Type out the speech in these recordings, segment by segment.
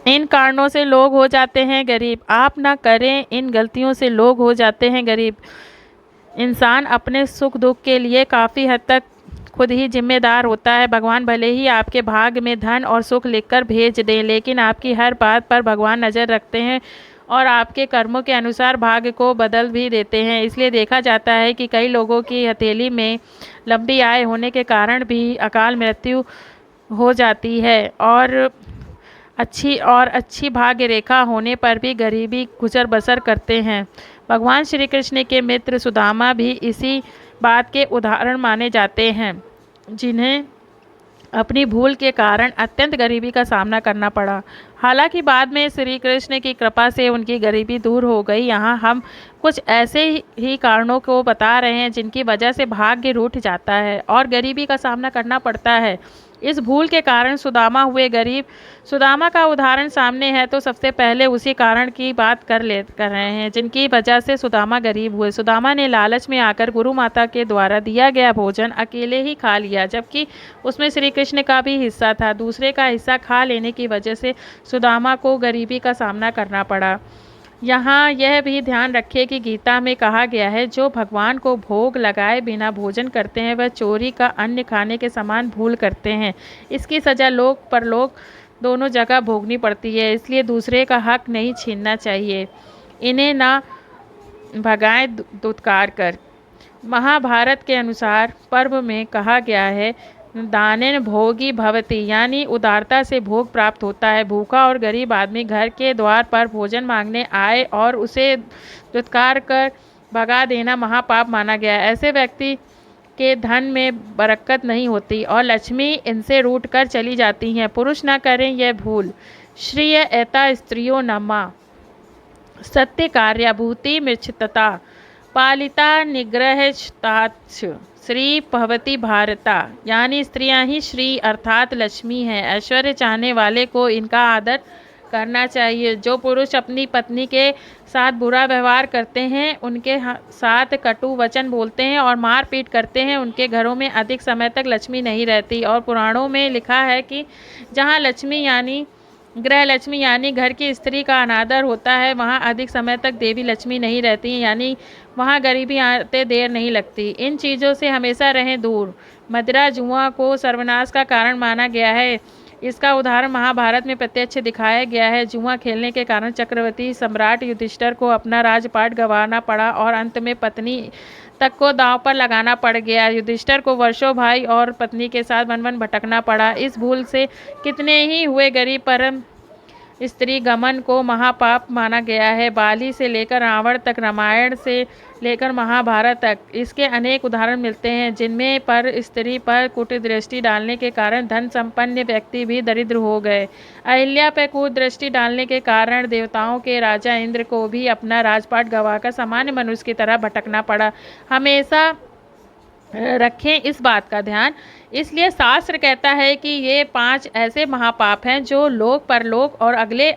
इन कारणों से लोग हो जाते हैं गरीब। आप ना करें, इन गलतियों से लोग हो जाते हैं गरीब। इंसान अपने सुख दुख के लिए काफ़ी हद तक खुद ही जिम्मेदार होता है। भगवान भले ही आपके भाग्य में धन और सुख लिखकर भेज दें, लेकिन आपकी हर बात पर भगवान नज़र रखते हैं और आपके कर्मों के अनुसार भाग्य को बदल भी देते हैं। इसलिए देखा जाता है कि कई लोगों की हथेली में लंबी आय होने के कारण भी अकाल मृत्यु हो जाती है और अच्छी भाग्य रेखा होने पर भी गरीबी गुजर बसर करते हैं। भगवान श्री कृष्ण के मित्र सुदामा भी इसी बात के उदाहरण माने जाते हैं, जिन्हें अपनी भूल के कारण अत्यंत गरीबी का सामना करना पड़ा। हालांकि बाद में श्री कृष्ण की कृपा से उनकी गरीबी दूर हो गई। यहाँ हम कुछ ऐसे ही कारणों को बता रहे हैं जिनकी वजह से भाग्य रूठ जाता है और गरीबी का सामना करना पड़ता है। इस भूल के कारण सुदामा गरीब। सुदामा का उदाहरण सामने है तो सबसे पहले उसी कारण की बात कर रहे हैं जिनकी वजह से सुदामा गरीब हुए। सुदामा ने लालच में आकर गुरु माता के द्वारा दिया गया भोजन अकेले ही खा लिया, जबकि उसमें श्री कृष्ण का भी हिस्सा था। दूसरे का हिस्सा खा लेने की वजह से सुदामा को गरीबी का सामना करना पड़ा। यहाँ यह भी ध्यान रखें कि गीता में कहा गया है, जो भगवान को भोग लगाए बिना भोजन करते हैं वह चोरी का अन्न खाने के समान भूल करते हैं। इसकी सज़ा लोक परलोक दोनों जगह भोगनी पड़ती है, इसलिए दूसरे का हक नहीं छीनना चाहिए। इन्हें ना भगाएं दुत्कार कर। महाभारत के अनुसार पर्व में कहा गया है, दानेन भोगी भवति, यानी उदारता से भोग प्राप्त होता है। भूखा और गरीब आदमी घर के द्वार पर भोजन मांगने आए और उसे दुत्कार कर भगा देना महापाप माना गया है। ऐसे व्यक्ति के धन में बरकत नहीं होती और लक्ष्मी इनसे रूठ कर चली जाती हैं। पुरुष न करें यह भूल। श्रिय एता स्त्रियो नमा सत्य कार्याभूति मिच्छतता पालिता निग्रहताच्छ श्री भवती भारता, यानी स्त्रियां ही श्री अर्थात लक्ष्मी हैं। ऐश्वर्य चाहने वाले को इनका आदर करना चाहिए। जो पुरुष अपनी पत्नी के साथ बुरा व्यवहार करते हैं, उनके साथ कटु वचन बोलते हैं और मारपीट करते हैं, उनके घरों में अधिक समय तक लक्ष्मी नहीं रहती। और पुराणों में लिखा है कि जहाँ लक्ष्मी यानी गृह लक्ष्मी यानी घर की स्त्री का अनादर होता है, वहाँ अधिक समय तक देवी लक्ष्मी नहीं रहती, यानी वहाँ गरीबी आते देर नहीं लगती। इन चीज़ों से हमेशा रहें दूर। मदिरा जुआ को सर्वनाश का कारण माना गया है। इसका उदाहरण महाभारत में प्रत्यक्ष दिखाया गया है। जुआ खेलने के कारण चक्रवर्ती सम्राट युधिष्ठिर को अपना राजपाट गंवाना पड़ा और अंत में पत्नी तक को दांव पर लगाना पड़ गया। युधिष्ठिर को वर्षों भाई और पत्नी के साथ वन वन भटकना पड़ा। इस भूल से कितने ही हुए गरीब परम स्त्री गमन को महापाप माना गया है। बाली से लेकर रावण तक, रामायण से लेकर महाभारत तक इसके अनेक उदाहरण मिलते हैं, जिनमें पर स्त्री पर कुटदृष्टि डालने के कारण धन संपन्न व्यक्ति भी दरिद्र हो गए। अहिल्या पर कुदृष्टि डालने के कारण देवताओं के राजा इंद्र को भी अपना राजपाट गंवाकर सामान्य मनुष्य की तरह भटकना पड़ा। हमेशा रखें इस बात का ध्यान। इसलिए शास्त्र कहता है कि ये 5 ऐसे महापाप हैं जो लोक परलोक और अगले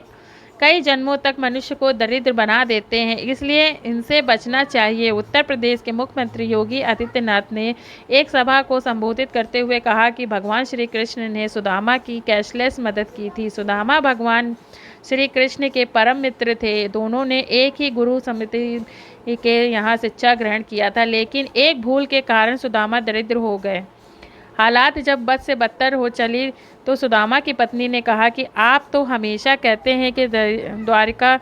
कई जन्मों तक मनुष्य को दरिद्र बना देते हैं, इसलिए इनसे बचना चाहिए। उत्तर प्रदेश के मुख्यमंत्री योगी आदित्यनाथ ने एक सभा को संबोधित करते हुए कहा कि भगवान श्री कृष्ण ने सुदामा की कैशलेस मदद की थी। सुदामा भगवान श्री कृष्ण के परम मित्र थे। दोनों ने एक ही गुरु समिति के यहाँ शिक्षा ग्रहण किया था, लेकिन एक भूल के कारण सुदामा दरिद्र हो गए। हालात जब बद से बदतर हो चली तो सुदामा की पत्नी ने कहा कि आप तो हमेशा कहते हैं कि द्वारिका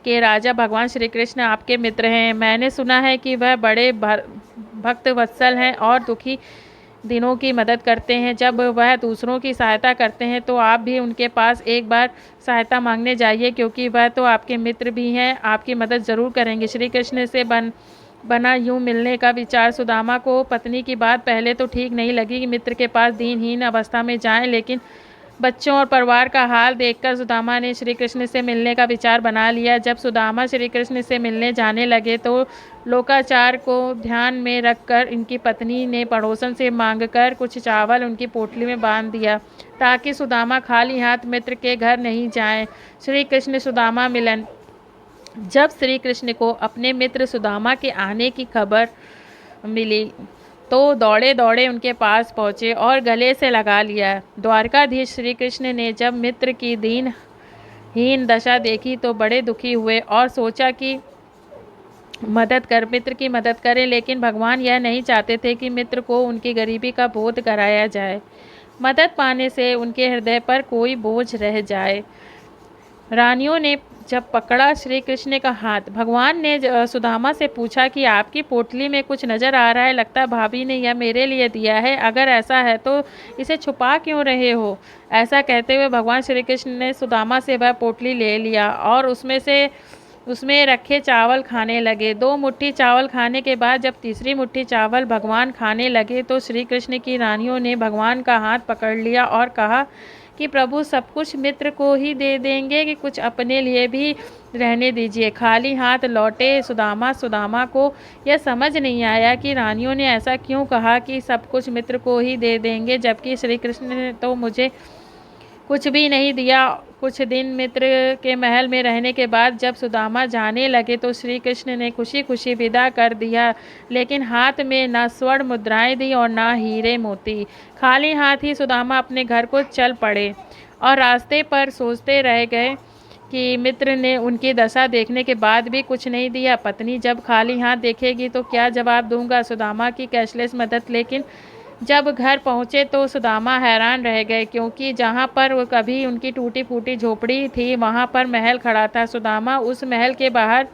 के राजा भगवान श्री कृष्ण आपके मित्र हैं। मैंने सुना है कि वह बड़े भक्त वत्सल हैं और दुखी दिनों की मदद करते हैं। जब वह दूसरों की सहायता करते हैं तो आप भी उनके पास एक बार सहायता मांगने जाइए, क्योंकि वह तो आपके मित्र भी हैं, आपकी मदद ज़रूर करेंगे। श्री कृष्ण से बना यूं मिलने का विचार सुदामा को पत्नी की बात पहले तो ठीक नहीं लगी कि मित्र के पास दीनहीन अवस्था में जाएं, लेकिन बच्चों और परिवार का हाल देखकर सुदामा ने श्री कृष्ण से मिलने का विचार बना लिया। जब सुदामा श्री कृष्ण से मिलने जाने लगे तो लोकाचार को ध्यान में रखकर इनकी पत्नी ने पड़ोसन से मांगकर कुछ चावल उनकी पोटली में बांध दिया, ताकि सुदामा खाली हाथ मित्र के घर नहीं जाएं। श्री कृष्ण सुदामा मिलन। जब श्री कृष्ण को अपने मित्र सुदामा के आने की खबर मिली तो दौड़े दौड़े उनके पास पहुँचे और गले से लगा लिया। द्वारकाधीश श्री कृष्ण ने जब मित्र की दीन हीन दशा देखी तो बड़े दुखी हुए और सोचा कि मित्र की मदद करें, लेकिन भगवान यह नहीं चाहते थे कि मित्र को उनकी गरीबी का बोध कराया जाए। मदद पाने से उनके हृदय पर कोई बोझ रह जाए। रानियों ने जब पकड़ा श्री कृष्ण का हाथ, भगवान ने सुदामा से पूछा कि आपकी पोटली में कुछ नजर आ रहा है, लगता भाभी ने यह मेरे लिए दिया है, अगर ऐसा है तो इसे छुपा क्यों रहे हो? ऐसा कहते हुए भगवान श्री कृष्ण ने सुदामा से वह पोटली ले लिया और उसमें रखे चावल खाने लगे। 2 मुट्ठी चावल खाने के बाद जब तीसरी मुट्ठी चावल भगवान खाने लगे तो श्री कृष्ण की रानियों ने भगवान का हाथ पकड़ लिया और कहा कि प्रभु, सब कुछ मित्र को ही दे देंगे कि कुछ अपने लिए भी रहने दीजिए। खाली हाथ लौटे सुदामा को यह समझ नहीं आया कि रानियों ने ऐसा क्यों कहा कि सब कुछ मित्र को ही दे देंगे, जबकि श्री कृष्ण ने तो मुझे कुछ भी नहीं दिया। कुछ दिन मित्र के महल में रहने के बाद जब सुदामा जाने लगे तो श्री कृष्ण ने खुशी खुशी विदा कर दिया, लेकिन हाथ में न स्वर्ण मुद्राएं दी और न हीरे मोती। खाली हाथ ही सुदामा अपने घर को चल पड़े और रास्ते पर सोचते रह गए कि मित्र ने उनकी दशा देखने के बाद भी कुछ नहीं दिया। पत्नी जब खाली हाथ देखेगी तो क्या जवाब दूंगा? सुदामा की कैशलेस मदद। लेकिन जब घर पहुँचे तो सुदामा हैरान रह गए, क्योंकि जहाँ पर वो कभी उनकी टूटी फूटी झोपड़ी थी वहाँ पर महल खड़ा था। सुदामा उस महल के बाहर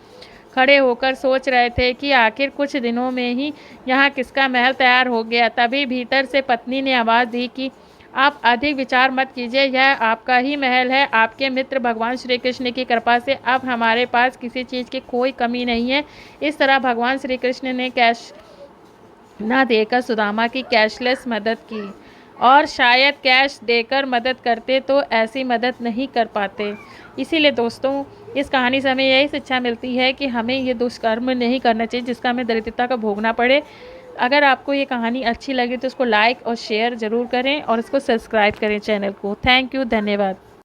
खड़े होकर सोच रहे थे कि आखिर कुछ दिनों में ही यहाँ किसका महल तैयार हो गया। तभी भीतर से पत्नी ने आवाज़ दी कि आप अधिक विचार मत कीजिए, यह आपका ही महल है। आपके मित्र भगवान श्री कृष्ण की कृपा से अब हमारे पास किसी चीज़ की कोई कमी नहीं है। इस तरह भगवान श्री कृष्ण ने कैश न देकर सुदामा की कैशलेस मदद की, और शायद कैश देकर मदद करते तो ऐसी मदद नहीं कर पाते। इसीलिए दोस्तों, इस कहानी से हमें यही शिक्षा मिलती है कि हमें ये दुष्कर्म नहीं करना चाहिए जिसका हमें दरिद्रता का भोगना पड़े। अगर आपको ये कहानी अच्छी लगी तो उसको लाइक और शेयर ज़रूर करें और इसको सब्सक्राइब करें चैनल को। थैंक यू, धन्यवाद।